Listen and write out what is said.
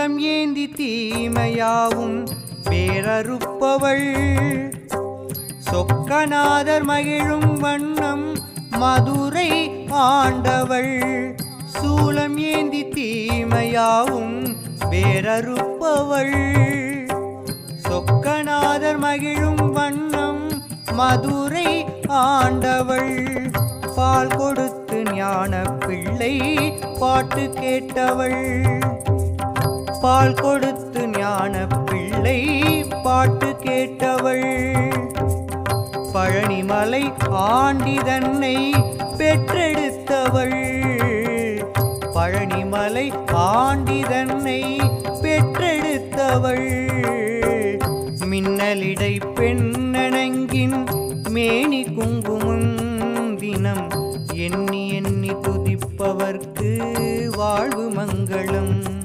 சூலம் ஏந்தி தீமையாவும் பேரறுப்பவள் சொக்கநாதர் மகிழும் வண்ணம் மதுரை ஆண்டவள். சூலம் ஏந்தி தீமையாவும் பேரறுப்பவள் சொக்கநாதர் மகிழும் வண்ணம் மதுரை ஆண்டவள். பால் கொடுத்து ஞான பிள்ளை பாட்டு கேட்டவள். பால் கொடுத்து ஞான பிள்ளை பாட்டு கேட்டவள். பழனிமலை ஆண்டி தன்னை பெற்றெடுத்தவள். பழனிமலை ஆண்டி தன்னை பெற்றெடுத்தவள். மின்னலிடை பெண்ணணங்கின் மேனி குங்குமம் தினம் எண்ணி எண்ணி துதிப்பவர்க்கு வாழ்வு மங்களம்.